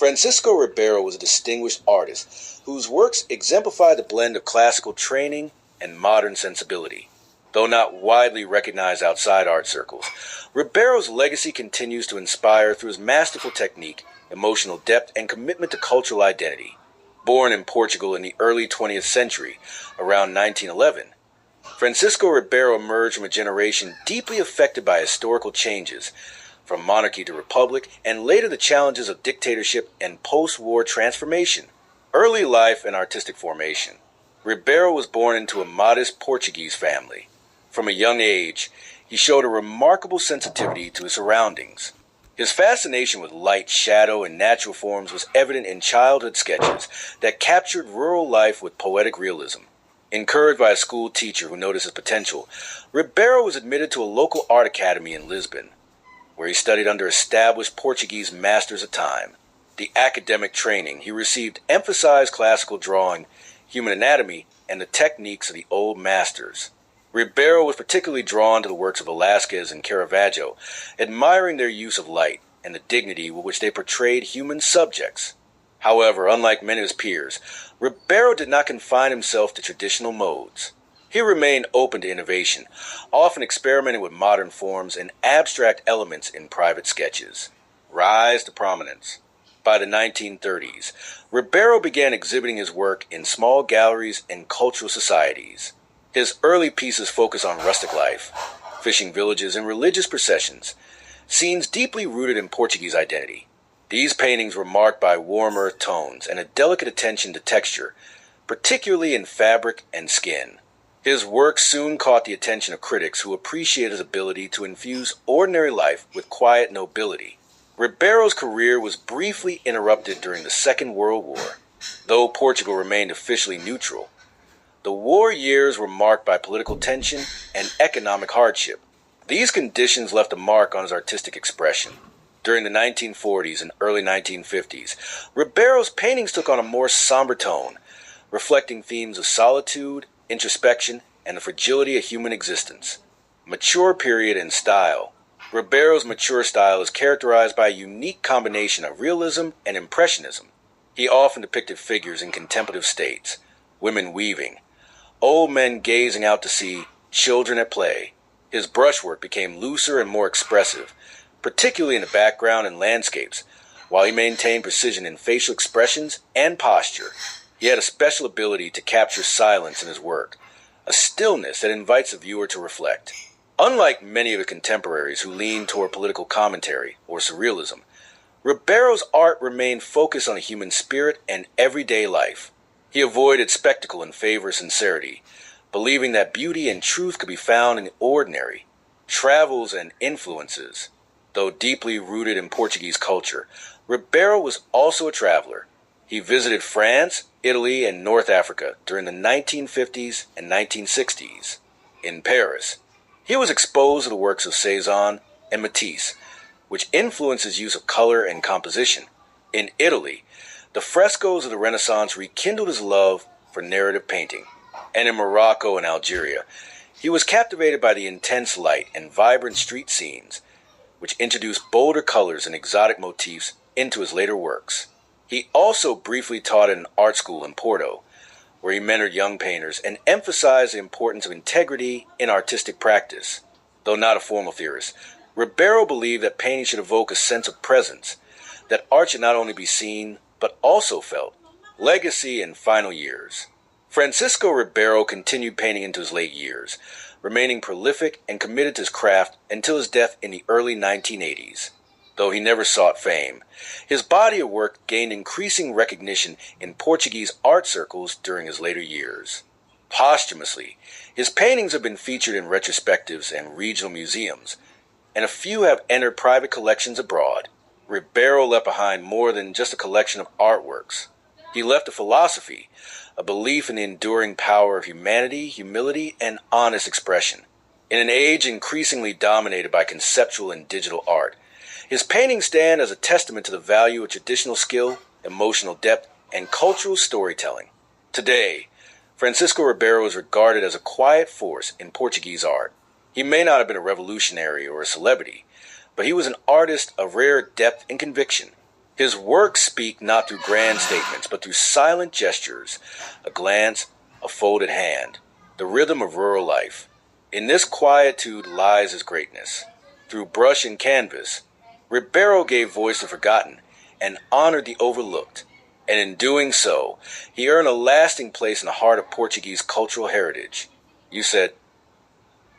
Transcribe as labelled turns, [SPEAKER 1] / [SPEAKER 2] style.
[SPEAKER 1] Francisco Ribeiro was a distinguished artist whose works exemplify the blend of classical training and modern sensibility. Though not widely recognized outside art circles, Ribeiro's legacy continues to inspire through his masterful technique, emotional depth, and commitment to cultural identity. Born in Portugal in the early 20th century, around 1911, Francisco Ribeiro emerged from a generation deeply affected by historical changes, from monarchy to republic, and later the challenges of dictatorship and post-war transformation. Early life and artistic formation. Ribeiro was born into a modest Portuguese family. From a young age, he showed a remarkable sensitivity to his surroundings. His fascination with light, shadow, and natural forms was evident in childhood sketches that captured rural life with poetic realism. Encouraged by a school teacher who noticed his potential, Ribeiro was admitted to a local art academy in Lisbon, where he studied under established Portuguese masters of time. The academic training he received emphasized classical drawing, human anatomy, and the techniques of the old masters. Ribeiro was particularly drawn to the works of Velázquez and Caravaggio, admiring their use of light and the dignity with which they portrayed human subjects. However, unlike many of his peers, Ribeiro did not confine himself to traditional modes. He remained open to innovation, often experimenting with modern forms and abstract elements in private sketches. Rise to prominence. By the 1930s, Ribeiro began exhibiting his work in small galleries and cultural societies. His early pieces focus on rustic life, fishing villages, and religious processions, scenes deeply rooted in Portuguese identity. These paintings were marked by warm earth tones and a delicate attention to texture, particularly in fabric and skin. His work soon caught the attention of critics who appreciated his ability to infuse ordinary life with quiet nobility. Ribeiro's career was briefly interrupted during the Second World War. Though Portugal remained officially neutral, the war years were marked by political tension and economic hardship. These conditions left a mark on his artistic expression. During the 1940s and early 1950s, Ribeiro's paintings took on a more somber tone, reflecting themes of solitude, introspection, and the fragility of human existence. Mature period and style. Ribeiro's mature style is characterized by a unique combination of realism and impressionism. He often depicted figures in contemplative states, women weaving, old men gazing out to sea, children at play. His brushwork became looser and more expressive, particularly in the background and landscapes, while he maintained precision in facial expressions and posture. He had a special ability to capture silence in his work, a stillness that invites the viewer to reflect. Unlike many of his contemporaries who leaned toward political commentary or surrealism, Ribeiro's art remained focused on the human spirit and everyday life. He avoided spectacle in favor of sincerity, believing that beauty and truth could be found in the ordinary. Travels and influences. Though deeply rooted in Portuguese culture, Ribeiro was also a traveler. He visited France, Italy, and North Africa during the 1950s and 1960s. In Paris, he was exposed to the works of Cézanne and Matisse, which influenced his use of color and composition. In Italy, the frescoes of the Renaissance rekindled his love for narrative painting. And in Morocco and Algeria, he was captivated by the intense light and vibrant street scenes, which introduced bolder colors and exotic motifs into his later works. He also briefly taught at an art school in Porto, where he mentored young painters and emphasized the importance of integrity in artistic practice. Though not a formal theorist, Ribeiro believed that painting should evoke a sense of presence, that art should not only be seen, but also felt. Legacy and final years. Francisco Ribeiro continued painting into his late years, remaining prolific and committed to his craft until his death in the early 1980s. Though he never sought fame, his body of work gained increasing recognition in Portuguese art circles during his later years. Posthumously, his paintings have been featured in retrospectives and regional museums, and a few have entered private collections abroad. Ribeiro left behind more than just a collection of artworks. He left a philosophy, a belief in the enduring power of humanity, humility, and honest expression. In an age increasingly dominated by conceptual and digital art, his paintings stand as a testament to the value of traditional skill, emotional depth, and cultural storytelling. Today, Francisco Ribeiro is regarded as a quiet force in Portuguese art. He may not have been a revolutionary or a celebrity, but he was an artist of rare depth and conviction. His works speak not through grand statements, but through silent gestures, a glance, a folded hand, the rhythm of rural life. In this quietude lies his greatness. Through brush and canvas, Ribeiro gave voice to the forgotten and honored the overlooked. And in doing so, he earned a lasting place in the heart of Portuguese cultural heritage. You said,